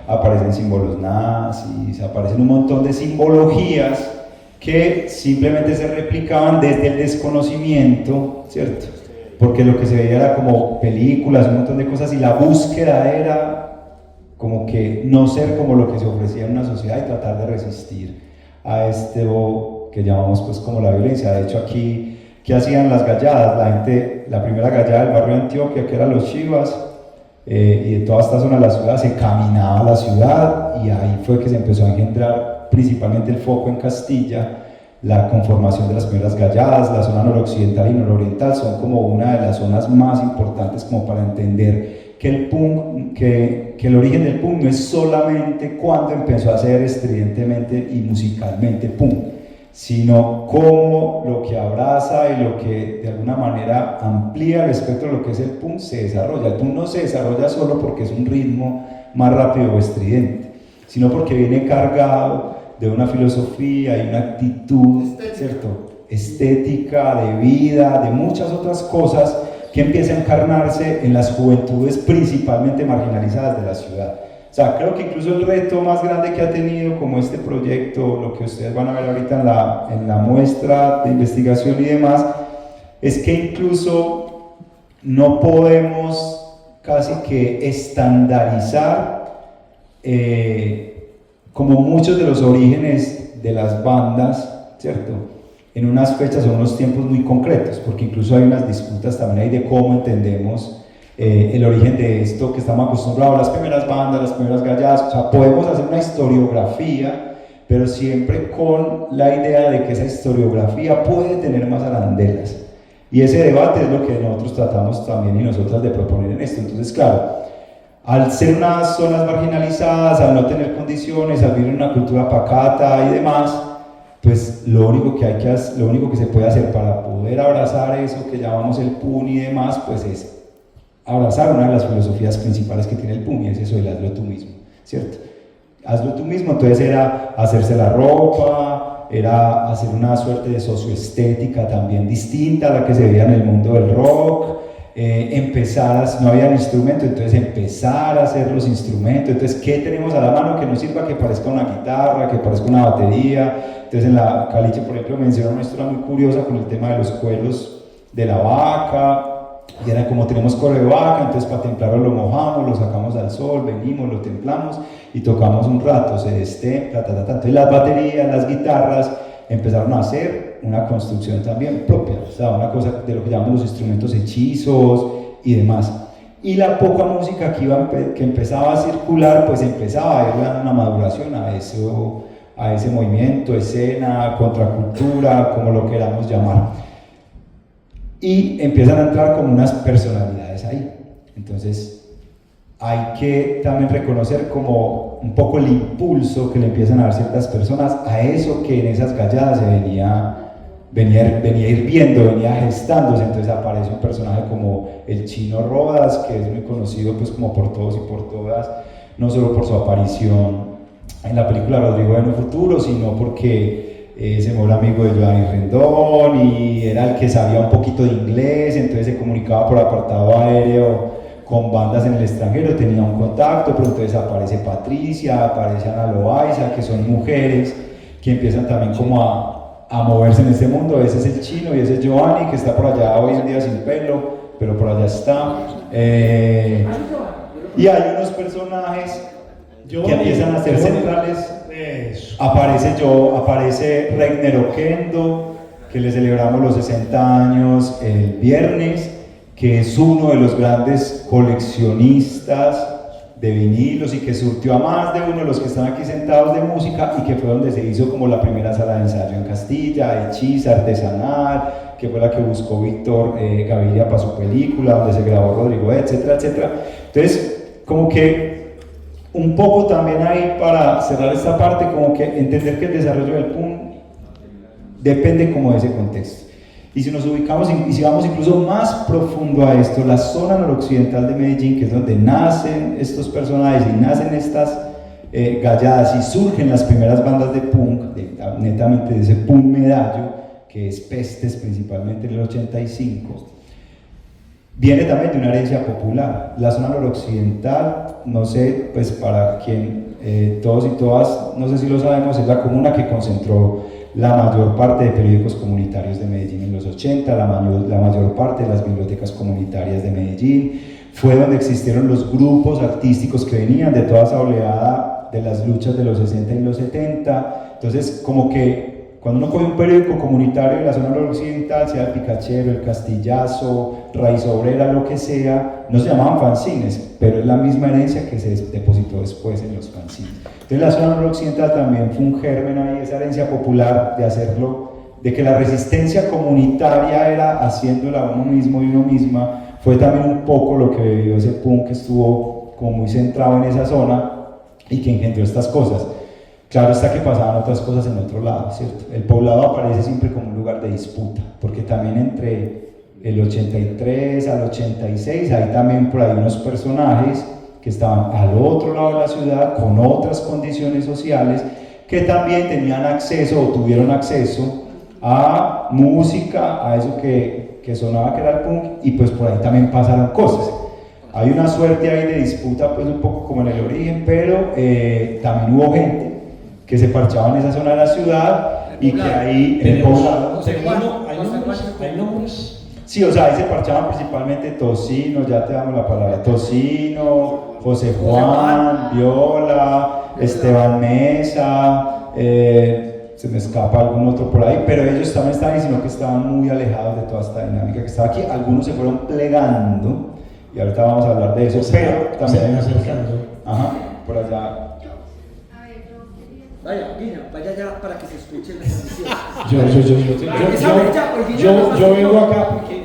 aparecen símbolos nazis, aparecen un montón de simbologías que simplemente se replicaban desde el desconocimiento, ¿cierto? Porque lo que se veía era como películas, un montón de cosas, y la búsqueda era como que no ser como lo que se ofrecía en una sociedad y tratar de resistir a esto que llamamos pues como la violencia. De hecho aquí, ¿qué hacían las galladas? La primera gallada del barrio de Antioquia, que eran los Chivas, y de toda esta zona de la ciudad se caminaba a la ciudad, y ahí fue que se empezó a engendrar principalmente el foco en Castilla, la conformación de las primeras galladas. La zona noroccidental y nororiental son como una de las zonas más importantes como para entender que el punk, que el origen del punk no es solamente cuando empezó a ser estridentemente y musicalmente punk, sino como lo que abraza y lo que de alguna manera amplía el espectro de lo que es el punk se desarrolla. El punk no se desarrolla solo porque es un ritmo más rápido o estridente, sino porque viene cargado de una filosofía y una actitud, ¿cierto? Estética, de vida, de muchas otras cosas que empieza a encarnarse en las juventudes principalmente marginalizadas de la ciudad. O sea, creo que incluso el reto más grande que ha tenido como este proyecto, lo que ustedes van a ver ahorita en la muestra de investigación y demás, es que incluso no podemos casi que estandarizar como muchos de los orígenes de las bandas, ¿cierto? En unas fechas o unos tiempos muy concretos, porque incluso hay unas disputas también ahí de cómo entendemos el origen de esto que estamos acostumbrados, las primeras bandas, las primeras galladas. O sea, podemos hacer una historiografía, pero siempre con la idea de que esa historiografía puede tener más arandelas. Y ese debate es lo que nosotros tratamos también y nosotras de proponer en esto. Entonces, claro, al ser unas zonas marginalizadas, al no tener condiciones, al vivir en una cultura pacata y demás, pues lo único que se puede hacer para poder abrazar eso que llamamos el punk y demás, pues es abrazar una de las filosofías principales que tiene el punk, y es eso del hazlo tú mismo, ¿cierto? Hazlo tú mismo, entonces era hacerse la ropa, era hacer una suerte de socioestética también distinta a la que se veía en el mundo del rock. No había instrumento, entonces empezar a hacer los instrumentos. Entonces, ¿qué tenemos a la mano que nos sirva que parezca una guitarra, que parezca una batería? Entonces, en la Caliche, por ejemplo, menciona una historia muy curiosa con el tema de los cueros de la vaca, y era como tenemos cuero de vaca, entonces para templarlo lo mojamos, lo sacamos al sol, venimos, lo templamos y tocamos un rato, se destempla, Entonces, las baterías, las guitarras empezaron a hacer una construcción también propia, o sea, una cosa de lo que llamamos los instrumentos hechizos y demás. Y la poca música que empezaba a circular, pues empezaba a ir dando una maduración a ese movimiento, escena, contracultura, como lo queramos llamar. Y empiezan a entrar como unas personalidades ahí. Entonces, hay que también reconocer como un poco el impulso que le empiezan a dar ciertas personas a eso que en esas galladas se venía hirviendo, venía gestándose. Entonces aparece un personaje como el Chino Rodas, que es muy conocido pues como por todos y por todas, no solo por su aparición en la película Rodrigo en un futuro, sino porque se mejor amigo de Giovanni Rendón y era el que sabía un poquito de inglés, entonces se comunicaba por apartado aéreo con bandas en el extranjero, tenía un contacto, pero entonces aparece Patricia, aparece Ana Loaiza, que son mujeres que empiezan también como a moverse en este mundo. Ese es el chino y ese es Giovanni, que está por allá hoy en día sin pelo, pero por allá está. Y hay unos personajes que empiezan a ser centrales. Aparece Reiner Oquendo, que le celebramos los 60 años el viernes, que es uno de los grandes coleccionistas de vinilos y que surtió a más de uno de los que están aquí sentados de música, y que fue donde se hizo como la primera sala de ensayo en Castilla, hechiza, artesanal, que fue la que buscó Víctor Gaviria para su película, donde se grabó Rodrigo, etcétera, etcétera. Entonces, como que un poco también ahí, para cerrar esta parte, como que entender que el desarrollo del punk depende como de ese contexto. Y si nos ubicamos y si vamos incluso más profundo a esto, la zona noroccidental de Medellín, que es donde nacen estos personajes y nacen estas galladas y surgen las primeras bandas de punk, netamente de ese punk medallo, que es Pestes principalmente en el 85, viene también de una herencia popular. La zona noroccidental, no sé, pues para quien todos y todas, no sé si lo sabemos, es la comuna que concentró la mayor parte de periódicos comunitarios de Medellín en los 80, la mayor parte de las bibliotecas comunitarias de Medellín. Fue donde existieron los grupos artísticos que venían de toda esa oleada de las luchas de los 60 y los 70. Entonces, como que cuando uno coge un periódico comunitario de la zona noroccidental, sea el Picachero, el Castillazo, Raíz Obrera, lo que sea, no se llamaban fanzines, pero es la misma herencia que se depositó después en los fanzines. Entonces la zona noroccidental también fue un germen ahí, esa herencia popular de hacerlo, de que la resistencia comunitaria era haciéndola uno mismo y uno misma. Fue también un poco lo que vivió ese punk, que estuvo como muy centrado en esa zona y que engendró estas cosas. Claro está que pasaban otras cosas en otro lado, ¿cierto? El poblado aparece siempre como un lugar de disputa, porque también entre el 83 al 86 hay también por ahí unos personajes que estaban al otro lado de la ciudad con otras condiciones sociales, que también tenían acceso o tuvieron acceso a música, a eso que sonaba que era el punk, y pues por ahí también pasaron cosas. Hay una suerte ahí de disputa, pues un poco como en el origen, pero también hubo gente que se parchaba en esa zona de la ciudad y que ahí en el poblado... ¿Hay nombres? Sí, o sea, ahí se parchaban principalmente Tocino, ya te damos la palabra, Tocino, José Juan, Viola, Esteban Mesa, se me escapa algún otro por ahí, pero ellos también estaban ahí, sino que estaban muy alejados de toda esta dinámica que estaba aquí. Algunos se fueron plegando, y ahorita vamos a hablar de eso, pero también... Ajá, por allá... Vaya, Gina, vaya ya para que se escuche la transmisión. Yo vengo acá porque,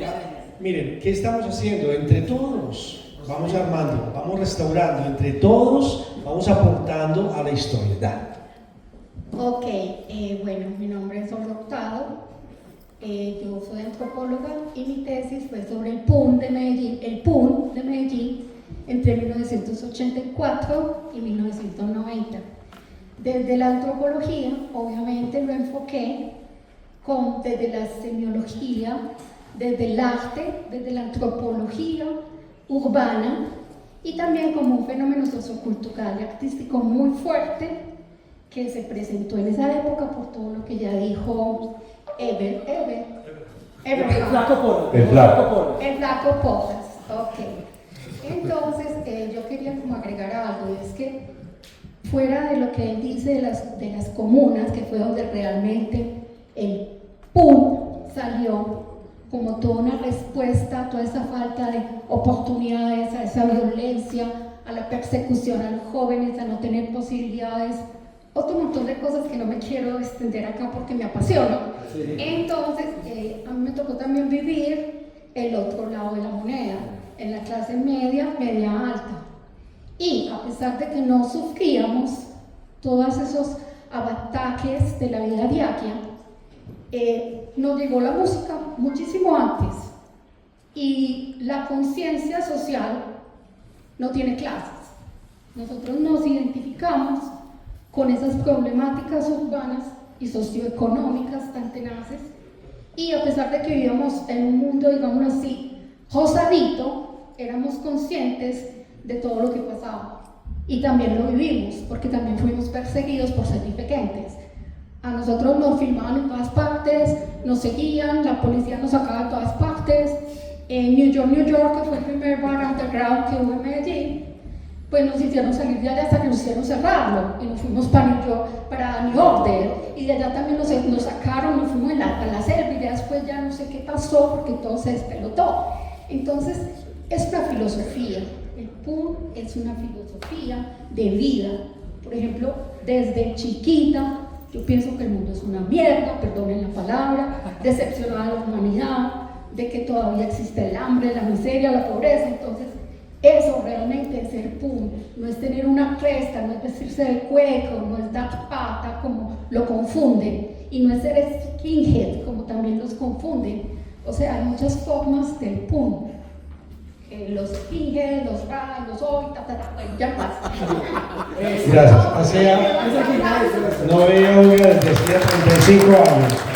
miren, ¿qué estamos haciendo? Entre todos vamos armando, vamos restaurando, entre todos vamos aportando a la historia. Dale. Ok, bueno, mi nombre es Olga Hurtado, yo soy antropóloga y mi tesis fue sobre el PUN de Medellín entre 1984 y 1990. Desde la antropología, obviamente lo enfoqué desde la semiología, desde el arte, desde la antropología urbana y también como un fenómeno sociocultural y artístico muy fuerte que se presentó en esa época por todo lo que ya dijo El Flaco Porras, ok. Entonces, yo quería como agregar algo, y es que fuera de lo que él dice de las comunas, que fue donde realmente el PUN salió como toda una respuesta a toda esa falta de oportunidades, a esa violencia, a la persecución a los jóvenes, a no tener posibilidades, otro montón de cosas que no me quiero extender acá porque me apasiona. Sí. Entonces, a mí me tocó también vivir el otro lado de la moneda, en la clase media alta. Y a pesar de que no sufríamos todos esos ataques de la vida diaria, nos llegó la música muchísimo antes. Y la conciencia social no tiene clases. Nosotros nos identificamos con esas problemáticas urbanas y socioeconómicas tan tenaces, y a pesar de que vivíamos en un mundo, digámoslo así, rosadito, éramos conscientes de todo lo que pasaba. Y también lo vivimos, porque también fuimos perseguidos por ser diferentes. A nosotros nos filmaban en todas partes, nos seguían, la policía nos sacaba de todas partes. En New York, que fue el primer bar underground que hubo en Medellín, pues nos hicieron salir de allá hasta que nos hicieron cerrarlo. Y nos fuimos para New York, para New Order, y de allá también nos sacaron, nos fuimos a la selva, y ya después ya no sé qué pasó, porque todo se despelotó. Entonces, es una filosofía. El PUN es una filosofía de vida. Por ejemplo, desde chiquita, yo pienso que el mundo es una mierda, perdonen la palabra, decepcionada de la humanidad, de que todavía existe el hambre, la miseria, la pobreza. Entonces, eso realmente es ser PUN, no es tener una cresta, no es vestirse de cueco, no es dar pata como lo confunden, y no es ser skinhead como también los confunden. O sea, hay muchas formas del PUN. Los skinhead, los ray, los hoy, ya más. Gracias. O sea, no veo desde hacía 35 años.